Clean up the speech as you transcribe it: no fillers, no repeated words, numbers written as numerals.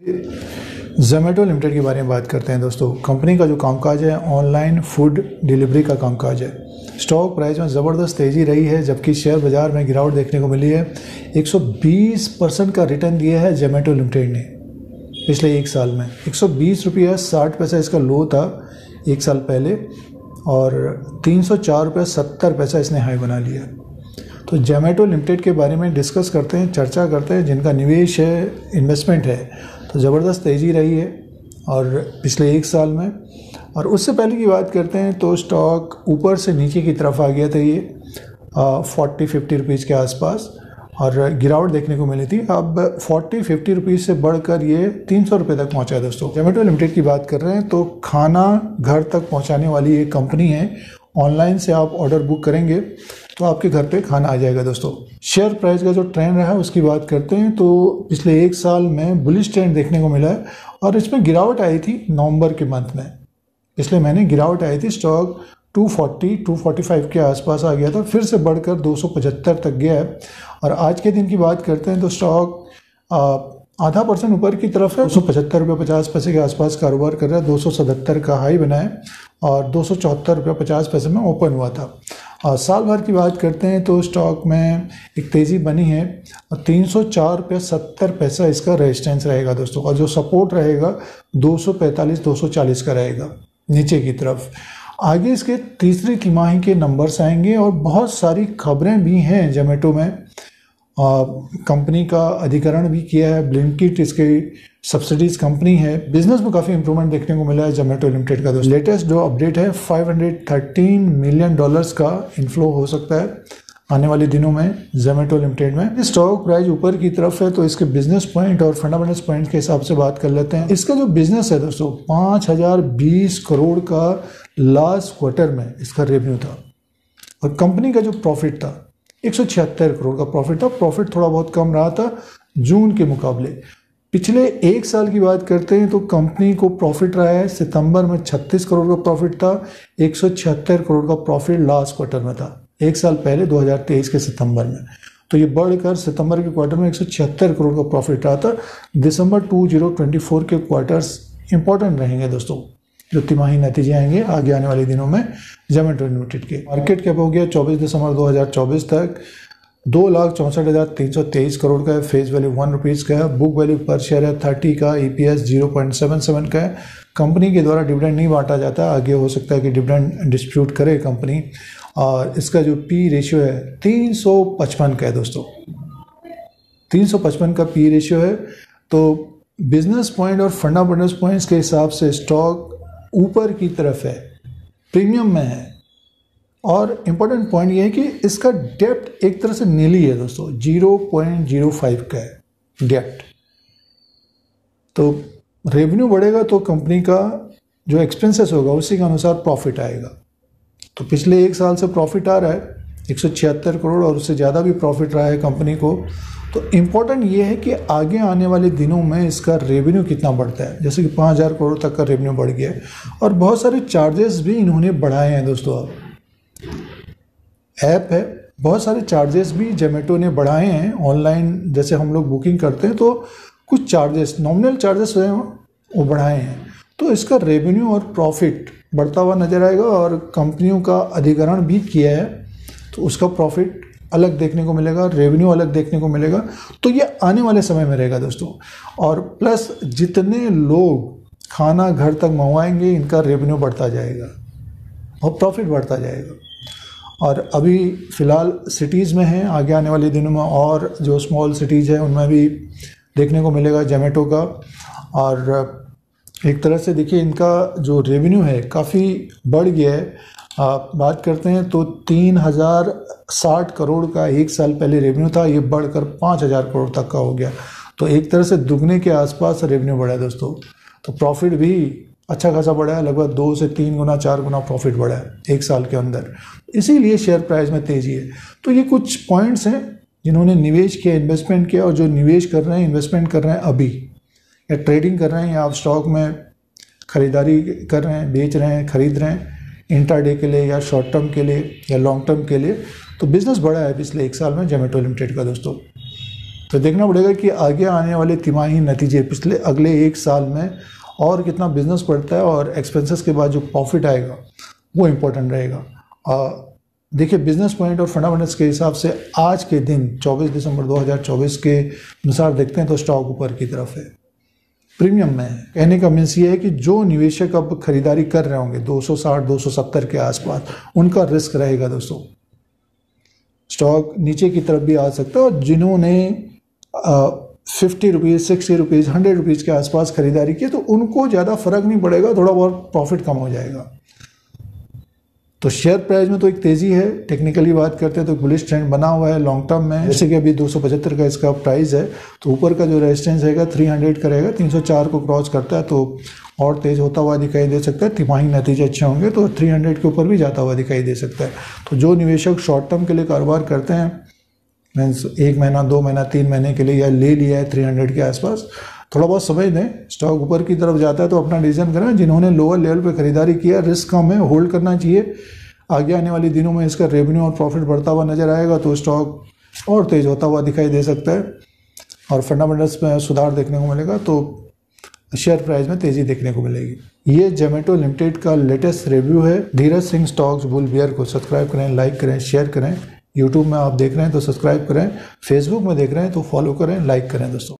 Zomato limited के बारे में बात करते हैं दोस्तों। कंपनी का जो कामकाज है ऑनलाइन फूड डिलीवरी का कामकाज है। स्टॉक प्राइस में ज़बरदस्त तेज़ी रही है, जबकि शेयर बाज़ार में गिरावट देखने को मिली है। 120% का रिटर्न दिया है जोमेटो लिमिटेड ने पिछले एक साल में। 120 रुपया 60 पैसा इसका लो था एक साल पहले, और 304 रुपया 70 पैसा इसने हाई बना लिया। तो जोमेटो लिमिटेड के बारे में डिस्कस करते हैं, चर्चा करते हैं। जिनका निवेश है, इन्वेस्टमेंट है, तो ज़बरदस्त तेज़ी रही है और पिछले एक साल में। और उससे पहले की बात करते हैं तो स्टॉक ऊपर से नीचे की तरफ आ गया था, ये 40-50 रुपीज़ के आसपास, और गिरावट देखने को मिली थी। अब 40-50 रुपीज़ से बढ़कर ये 300 रुपये तक पहुंचा है दोस्तों। जोमेटो लिमिटेड की बात कर रहे हैं तो खाना घर तक पहुंचाने वाली एक कंपनी है। ऑनलाइन से आप ऑर्डर बुक करेंगे तो आपके घर पे खाना आ जाएगा दोस्तों। शेयर प्राइस का जो ट्रेंड रहा है उसकी बात करते हैं तो पिछले एक साल में बुलिश ट्रेंड देखने को मिला है, और इसमें गिरावट आई थी नवंबर के मंथ में। पिछले महीने गिरावट आई थी, स्टॉक 240-245 के आसपास आ गया था, फिर से बढ़कर 275 तक गया है। और आज के दिन की बात करते हैं तो स्टॉक आधा % ऊपर की तरफ है। 275 रुपये 50 पैसे के आसपास कारोबार कर रहा है। 277 का हाई बना है और 274 रुपये 50 पैसे में ओपन हुआ था। साल भर की बात करते हैं तो स्टॉक में एक तेज़ी बनी है और 304 रुपये 70 पैसा इसका रेजिस्टेंस रहेगा दोस्तों, और जो सपोर्ट रहेगा 245-240 का रहेगा नीचे की तरफ। आगे इसके तीसरी तिमाही के नंबर्स आएंगे और बहुत सारी खबरें भी हैं जोमेटो में। कंपनी का अधिग्रहण भी किया है, ब्लिंकिट इसके सब्सिडीज कंपनी है। बिजनेस में काफ़ी इंप्रूवमेंट देखने को मिला है जोमेटो लिमिटेड का दोस्तों। लेटेस्ट जो अपडेट है $513 मिलियन का इनफ्लो हो सकता है आने वाले दिनों में जोमेटो लिमिटेड में। स्टॉक प्राइस ऊपर की तरफ है तो इसके बिजनेस पॉइंट और फंडामेंटल्स पॉइंट के हिसाब से बात कर लेते हैं। इसका जो बिजनेस है दोस्तों, 5020 करोड़ का लास्ट क्वार्टर में इसका रेवेन्यू था, और कंपनी का जो प्रॉफिट था 176 करोड़ का प्रॉफिट था। प्रॉफिट थोड़ा बहुत कम रहा था जून के मुकाबले। पिछले एक साल की बात करते हैं तो कंपनी को प्रॉफिट रहा है, सितंबर में 36 करोड़ का प्रॉफिट था, 176 करोड़ का प्रॉफिट लास्ट क्वार्टर में था एक साल पहले 2023 के सितंबर में। तो ये बढ़कर सितंबर के क्वार्टर में 176 करोड़ का प्रॉफिट रहा था। दिसंबर 2024 के क्वार्टर्स इंपॉर्टेंट रहेंगे दोस्तों, जो तिमाही नतीजे आएंगे आगे आने वाले दिनों में जोमेटो लिमिटेड के। मार्केट कैप हो गया 24 दिसंबर 2024 तक 2,64,323 करोड़ का है। फेस वैल्यू 1 रुपीज़ का है। बुक वैल्यू पर शेयर है 30 का। EPS 0.77 का है। कंपनी के द्वारा डिविडेंड नहीं बांटा जाता, आगे हो सकता है कि डिविडेंड डिस्प्यूट करे कंपनी। और इसका जो P रेशियो है 355 का है दोस्तों, 355 का P रेशियो है। तो बिजनेस पॉइंट और फंडामेंटल्स पॉइंट्स के हिसाब से स्टॉक ऊपर की तरफ है, प्रीमियम में है। और इम्पोर्टेंट पॉइंट ये है कि इसका डेप्थ एक तरह से नीली है दोस्तों, 0.05 का है डेप्थ। तो रेवेन्यू बढ़ेगा तो कंपनी का जो एक्सपेंसेस होगा उसी के अनुसार प्रॉफिट आएगा। तो पिछले एक साल से प्रॉफिट आ रहा है 176 करोड़, और उससे ज़्यादा भी प्रॉफिट रहा है कंपनी को। तो इम्पोर्टेंट ये है कि आगे आने वाले दिनों में इसका रेवेन्यू कितना बढ़ता है। जैसे कि 5000 करोड़ तक का रेवेन्यू बढ़ गया है, और बहुत सारे चार्जेस भी इन्होंने बढ़ाए हैं दोस्तों। अब ऐप है, बहुत सारे चार्जेस भी जोमेटो ने बढ़ाए हैं। ऑनलाइन जैसे हम लोग बुकिंग करते हैं तो कुछ चार्जेस, नॉमिनल चार्जेस हैं वो बढ़ाए हैं। तो इसका रेवेन्यू और प्रॉफिट बढ़ता हुआ नजर आएगा, और कंपनियों का अधिग्रहण भी किया है तो उसका प्रॉफिट अलग देखने को मिलेगा, रेवेन्यू अलग देखने को मिलेगा। तो ये आने वाले समय में रहेगा दोस्तों। और प्लस जितने लोग खाना घर तक मंगवाएंगे इनका रेवेन्यू बढ़ता जाएगा और प्रॉफिट बढ़ता जाएगा। और अभी फ़िलहाल सिटीज़ में हैं, आगे आने वाले दिनों में और जो स्मॉल सिटीज़ हैं उनमें भी देखने को मिलेगा जोमेटो का। और एक तरह से देखिए इनका जो रेवेन्यू है काफ़ी बढ़ गया है। बात करते हैं तो 3060 करोड़ का एक साल पहले रेवेन्यू था, ये बढ़कर 5000 करोड़ तक का हो गया। तो एक तरह से दुगने के आसपास रेवेन्यू बढ़ा है दोस्तों। तो प्रॉफिट भी अच्छा खासा बढ़ा है, लगभग 2 से 3 गुना 4 गुना प्रॉफिट बढ़ा है एक साल के अंदर। इसीलिए शेयर प्राइस में तेज़ी है। तो ये कुछ पॉइंट्स हैं जिन्होंने निवेश किया, इन्वेस्टमेंट किया, और जो निवेश कर रहे हैं, इन्वेस्टमेंट कर रहे हैं अभी, या ट्रेडिंग कर रहे हैं, या आप स्टॉक में खरीदारी कर रहे हैं, बेच रहे हैं, खरीद रहे हैं इंट्राडे के लिए या शॉर्ट टर्म के लिए या लॉन्ग टर्म के लिए, तो बिजनेस बढ़ा है पिछले एक साल में जोमेटो लिमिटेड का दोस्तों। तो देखना पड़ेगा कि आगे आने वाले तिमाही नतीजे पिछले अगले 1 साल में और कितना बिजनेस बढ़ता है और एक्सपेंसेस के बाद जो प्रॉफिट आएगा वो इम्पोर्टेंट रहेगा। देखिए, बिजनेस पॉइंट और फंडामेंटल्स के हिसाब से आज के दिन 24 दिसंबर 2024 के अनुसार देखते हैं तो स्टॉक ऊपर की तरफ है, प्रीमियम में है। कहने का मीन्स ये है कि जो निवेशक अब खरीदारी कर रहे होंगे 260-270 के आसपास, उनका रिस्क रहेगा दोस्तों। स्टॉक नीचे की तरफ भी आ सकता है और जिन्होंने 50 रुपीज़, 60 रुपीज़, 100 रुपीज़ के आसपास खरीदारी की तो उनको ज़्यादा फर्क नहीं पड़ेगा, थोड़ा बहुत प्रॉफिट कम हो जाएगा। तो शेयर प्राइस में तो एक तेज़ी है, टेक्निकली बात करते हैं तो बुलिश ट्रेंड बना हुआ है लॉन्ग टर्म में। जैसे कि अभी 275 का इसका प्राइस है, तो ऊपर का जो रेजिस्टेंस रहेगा 300 का रहेगा, 304 को क्रॉस करता है तो और तेज़ होता हुआ दिखाई दे सकता है। तिमाही नतीजे अच्छे होंगे तो 300 के ऊपर भी जाता हुआ दिखाई दे सकता है। तो जो निवेशक शॉर्ट टर्म के लिए कारोबार करते हैं, मीन्स 1 महीना, 2 महीना, 3 महीने के लिए या ले लिया है 300 के आसपास, थोड़ा बहुत समझ दें। स्टॉक ऊपर की तरफ जाता है तो अपना डिसीजन करें। जिन्होंने लोअर लेवल पे खरीदारी किया, रिस्क कम है, होल्ड करना चाहिए। आगे आने वाले दिनों में इसका रेवेन्यू और प्रॉफिट बढ़ता हुआ नजर आएगा तो स्टॉक और तेज होता हुआ दिखाई दे सकता है और फंडामेंटल्स में सुधार देखने को मिलेगा तो शेयर प्राइस में तेजी देखने को मिलेगी। ये जोमेटो लिमिटेड का लेटेस्ट रिव्यू है। Dheeraj Singh stocks bull beer को सब्सक्राइब करें, लाइक करें, शेयर करें। यूट्यूब में आप देख रहे हैं तो सब्सक्राइब करें, फेसबुक में देख रहे हैं तो फॉलो करें, लाइक करें दोस्तों।